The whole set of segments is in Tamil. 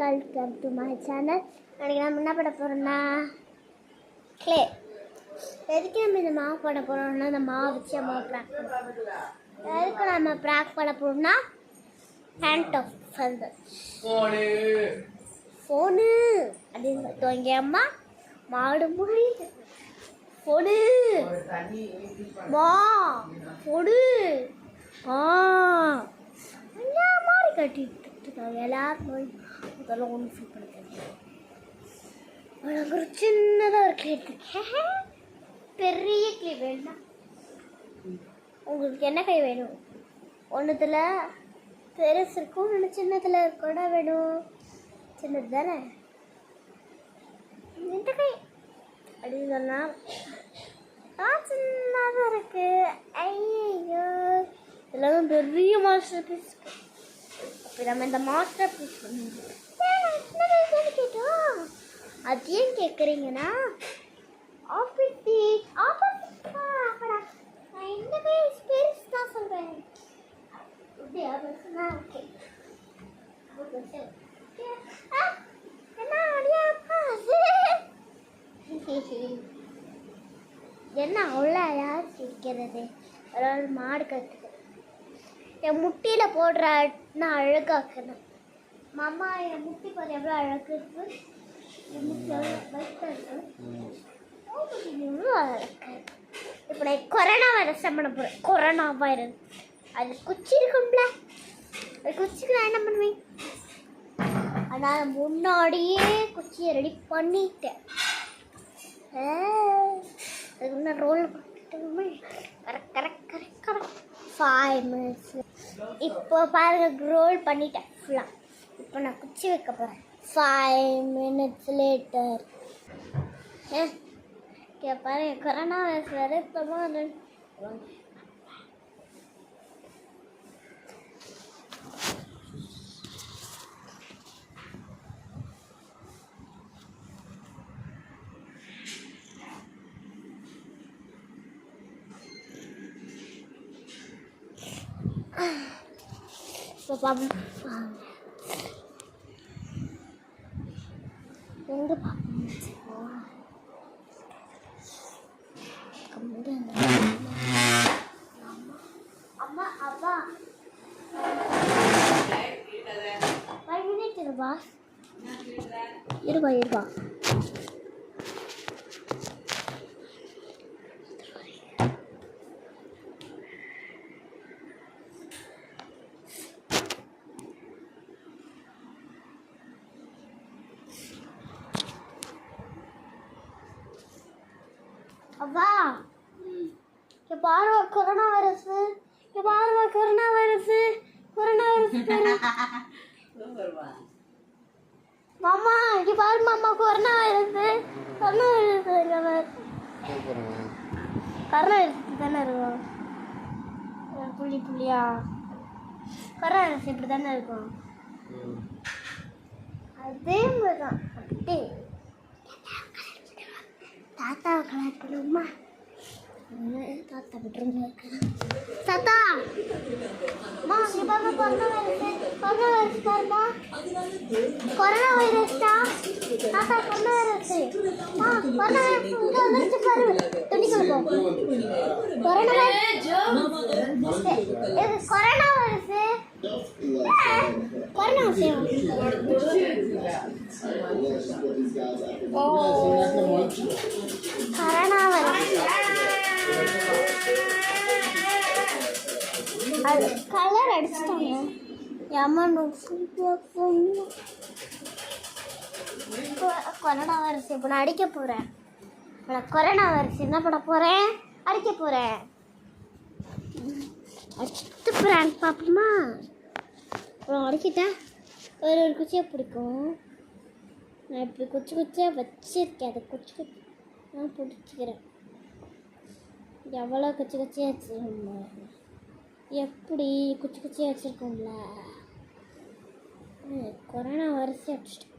Welcome to my channel. அன்றைக்கி நம்ம என்ன பண்ண போகிறோம்னா க்ளே. எதுக்கு நம்ம இந்த மாவு பண்ண போகிறோம்னா இந்த மாவு வச்சு மாவு ப்ராக் பண்ணுறோம். எதுக்கு நம்ம ப்ராக் பண்ண போகிறோம்னா ஹேண்ட் ஆஃப் ஃபந்து ஃபோனு அப்படின்னு சொல்லிட்டு அம்மா மாடு மொழி ஃபோனு மா ஃபோனு எல்லா மாதிரி கட்டிட்டு இருக்காங்க. எல்லாரும் அதெல்லாம் ஒன்றும் ஃபீல் பண்ணிக்காங்க. உனக்கு ஒரு சின்னதாக ஒரு கிளிப் இருக்கேன், பெரிய கிளிப் வேண்டாம். உங்களுக்கு என்ன கை வேணும்? ஒன்றுத்தில் பெருசு இருக்கும், ஒன்று சின்னத்தில் கூட வேணும். சின்னது தானே இந்த கை அப்படின்னு சொன்னால் சின்னதாக இருக்கு. ஐயோ இதெல்லாம் பெரிய மாஸ்டர் பீஸ். அப்போ நம்ம இந்த மாஸ்டர் பீஸ் கேட்டோம். அது ஏன் கேட்குறீங்கன்னா நான் இந்த கை பெருசு தான் சொல்கிறேன். அப்படியா பெருசுனா ஓகே. என்ன அவ்வளோ யார் சிரிக்கிறது? ஒரு மாடு கற்றுக்க என் முட்டியில் போடுற நான் அழகாக்கணும். மாமா என் முட்டி பாரு எவ்வளோ அழகு இருக்கு. என் முட்டி எவ்வளோ பைக்காக இருக்கு, எவ்வளோ அழகு. இப்போ நான் கொரோனா வைரஸ் பண்ண போகிறேன். கொரோனா வைரஸ் அது குச்சி இருக்கும்ல, அது குச்சிக்கு நான் என்ன பண்ணுவேன்? ஆனால் முன்னாடியே குச்சியை ரெடி பண்ணிட்டேன். அதுக்கு முன்னாடி ரோல் பண்ணிட்டு correct correct correct correct 5 minutes. இப்போ பாருங்கள் ரோல் பண்ணிட்டேன் ஃபுல்லாக. இப்போ நான் குச்சி வைக்க போகிறேன். 5 minutes லேட்டர். பாருங்க கொரோனா வைரஸ் வருத்தமாக இப்போ பாப்போம் எங்கே பார்ப்போம். அம்மா அப்பா 5 minutes இருப்பா இருப்பா இருப்பா. அவ்வா இங்கே பாரு கொரோனா வைரஸ், இங்கே பாரு கொரோனா வைரஸ், கொரோனா வைரஸ். மாமா இங்கே பாரு மாமா corona virus, corona virus corona virus தானே இருக்கும். புள்ளி புள்ளியா கொரோனா வைரஸ் இப்படி தானே இருக்கும். அதே மாதிரி தான். அப்படி தாத்தாவை கலர் பண்ணுமா? தாத்தா பெட்ரூம்ல இருக்கிறேன். தாத்தா மா இங்கே பாருங்க கொரோனா வைரஸ், கொரோனா வைரஸ் பாருமா, கொரோனா வைரஸ் தான் தாத்தா, கொரோனா வைரஸ். கொரோனா வைரஸ் இங்கே வந்துருச்சு பாரு. துணிக்குள்ள போ. கொரோனா வைரஸ் இது corona virus. Corona virus corona virus அது கலர் அடிச்சிட்டாங்க. கொரோனா வைரஸ் இப்போ நான் அடிக்க போகிறேன். கொரோனா வைரஸ் என்ன பண்ண போகிறேன்? அடிக்க போகிறேன். அடிச்சுட்டு போகிறேன் பார்ப்போமா? அப்புறம் அடிக்கிட்டேன். ஒரு குச்சியாக பிடிக்கும். நான் இப்படி குச்சி குச்சியாக வச்சுருக்கேன். அதை குச்சி குச்சி நான் பிடிச்சிக்கிறேன். எவ்வளோ குச்சி குச்சியாக வச்சுருக்கோம்ல, எப்படி குச்சி குச்சியாக வச்சுருக்கோம்ல. கொரோனா வைரஸே அடிச்சிட்டேன்.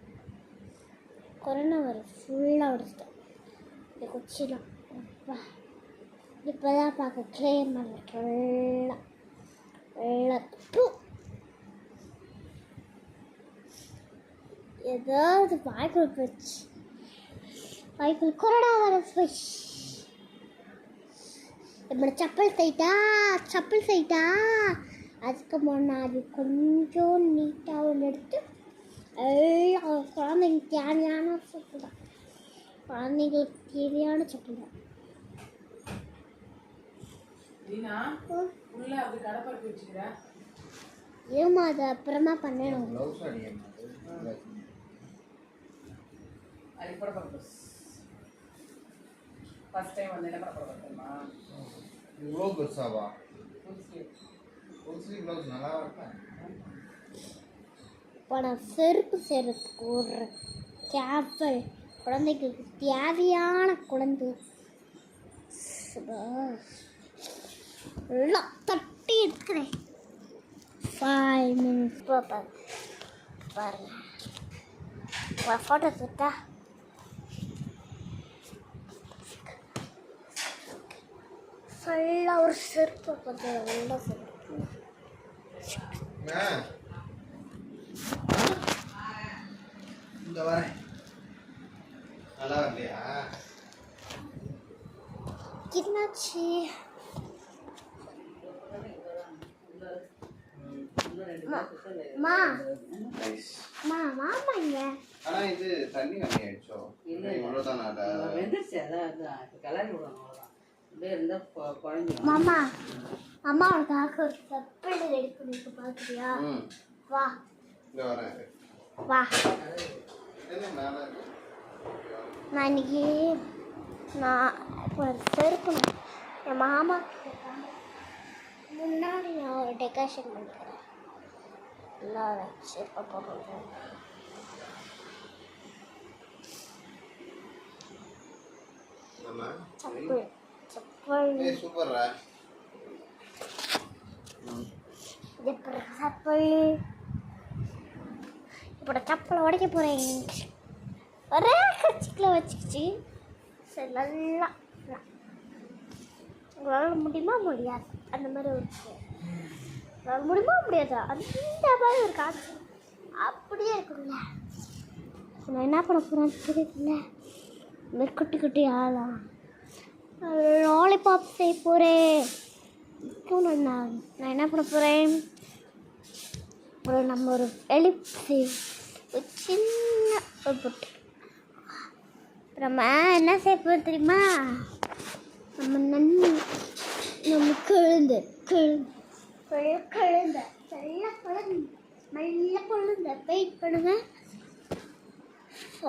கொரோனா வைரஸ் ஃபுல்லாக அடிச்சிட்டேன். இந்த குச்சிலாம் இப்போ தான் பார்க்க கிளீன் பண்ணேன் ஃபுல்லாக வெள்ளத்துக்கு. ஏதாவது வாய்க்குள் போச்சு, வாய்க்குள் கொரோனா வர போச்சு. இப்படி சப்பல் சைட்டா அதுக்கு முன்னாடி கொஞ்சம் நீட்டாக ஒன்று எடுத்து எல்லாம் குழந்தைங்களுக்கு தேவையான சப்பல் தான், குழந்தைங்களுக்கு தேவையான சப்பல் தான். ஏமா அது அப்புறமா பண்ணணும். இப்போ நான் செருப்பு செய்கிறதுக்கு ஒரு கேப்பல் குழந்தைகளுக்கு தேவையான குழந்தை எல்லாம் தட்டி இருக்கிறேன். 5 minutes பாருங்க, ஃபோட்டோ எடுத்தா ஃபுல்லாக ஒரு செருப்பு கொஞ்சம் நல்லா செருப்பு. இந்த வரேன் நல்லா வரலையா? என்னாச்சு? மாமா இங்க ஆனா இது தண்ணி கம்மி ஆயிடுச்சோ? இவ்வளவுதான் மாமா அம்மா உனக்காக ஒரு செப்பல் ரெடி பண்ணிட்டு பாக்குறியா? வா இந்த வரேன் வா. என்ன மேல நான் இன்னைக்கு செருப்பு என் மாமா முன்னாடி நான் ஒரு டெக்கரேஷன் பண்ணிக்கிறேன். எல்லாம் செருப்பை போடுறேன். செப்பல் சூப்பர்ரா. செப்பல் இப்போ செப்பலை உடைக்க போகிறேன். ஒரே கச்சிக்கில் வச்சுக்கிச்சு. சரி நல்லா உங்களால் முடியுமா முடியாது அந்த மாதிரி ஒரு உங்களால் முடியுமா முடியாதா அந்த மாதிரி ஒரு காட்சி அப்படியே இருக்குல்ல. நான் என்ன பண்ண போகிறேன்னு தெரியல. இந்த மாதிரி குட்டி குட்டி ஆளாம் லாலிபாப் செய்ய போகிறேன். நான் என்ன பண்ண போகிறேன், நம்ம ஒரு எலிப்ஸு ஒரு சின்ன ஒரு பொட்டு. நம்ம என்ன செய்ய போகிறோம் தெரியுமா? நம்ம குழந்தை மெல்ல குழந்தை வெயிட் பண்ணுங்க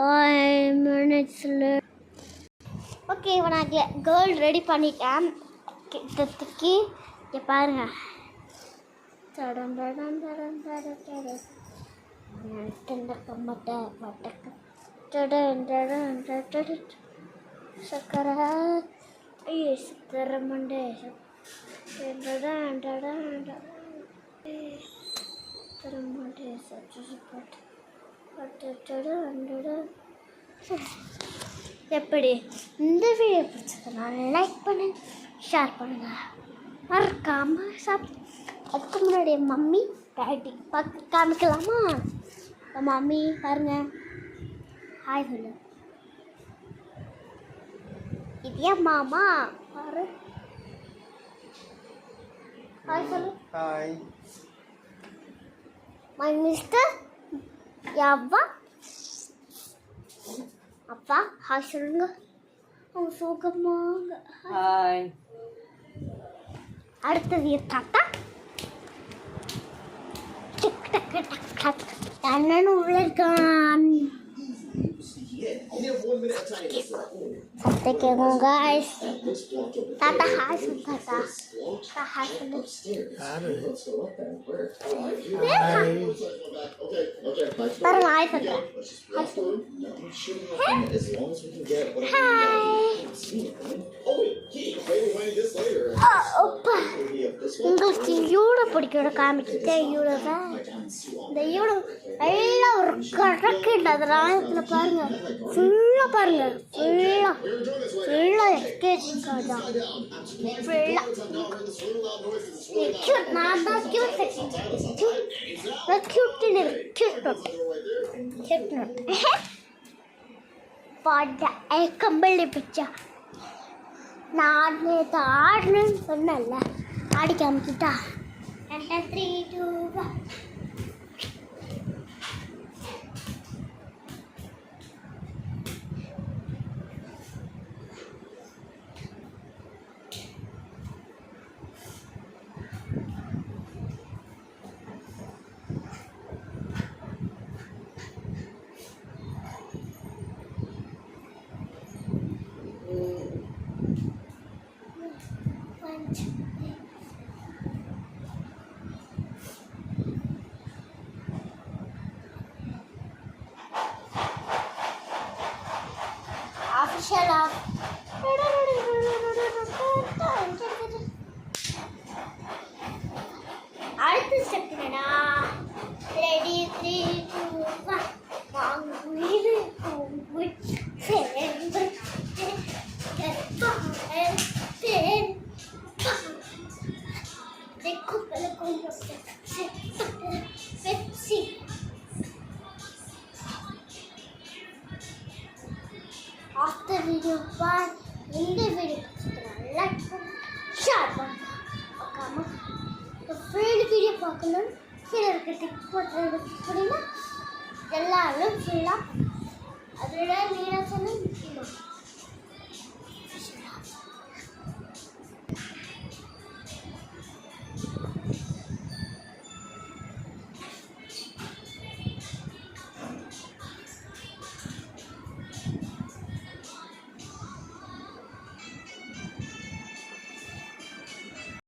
5 minutesல. ஓகே, இப்போ நான் கேர்ள் ரெடி பண்ணிட்டேன். கிட்டத்துக்கு இங்கே பாருங்க. சக்கரை மண்டே எப்படி இந்த வீடியோ பிடிச்சதுன்னா லைக் பண்ணுங்க, ஷேர் பண்ணுங்க, மறக்காம அதுக்கு முன்னாடி மம்மி டாடி பார்க்க காமிக்கலாமா? மம்மி பாருங்க, ஹாய் சொல்லு. இது ஏன் மாமா பாரு, ஹாய் சொல்லு. ஹாய் மை மிஸ்டர் யாவா அப்பா ஹாய் சொல்லுங்க. அவங்க சுகமாங்க ஹாய். அடுத்தது தாத்தா அண்ணன் உள்ள இருக்கான். சத்தம் கேட்கும் guys. தாத்தா ஹாய் சொல்லு. தாத்தா ஹாய் சொல்லு. பாருங்க ஹாய் சொல்லு. ஹாய் சொல்லு. உங்களுக்கு யூட பிடிக்கும் காமிக்கிட்டே யூடவை. இந்த யூட எல்லாம் ஒரு கணக்கு அதனால பாருங்க ஃபுல்லாக பாருங்க ஃபுல்லாக எஸ்கேஜி கார்டு தான் ஃபுல்லாக நான் தான் கியூட் பாட்டா கம்பளி பிச்சா நான் நேற்று ஆடணுன்னு சொன்னேன்ல ஆடி காமிக்கிட்டா 3 2 1 Official off. அடுத்த ஸ்டெப் என்னடா ரெடி 3 2 1 வாங்குவீரு பூவு சேர்ந்து देखो पहले कौन पेप्सी after video part இந்த வீடியோ லைக் ஷேர் பண்ணுங்க ஓகேமா ஃபுல் வீடியோ பார்க்கணும் கீழே இருக்க டிக் போட்டு அப்படின்னா எல்லாரும் ஃபுல்லாக அதோட நீராசனம் முக்கியம்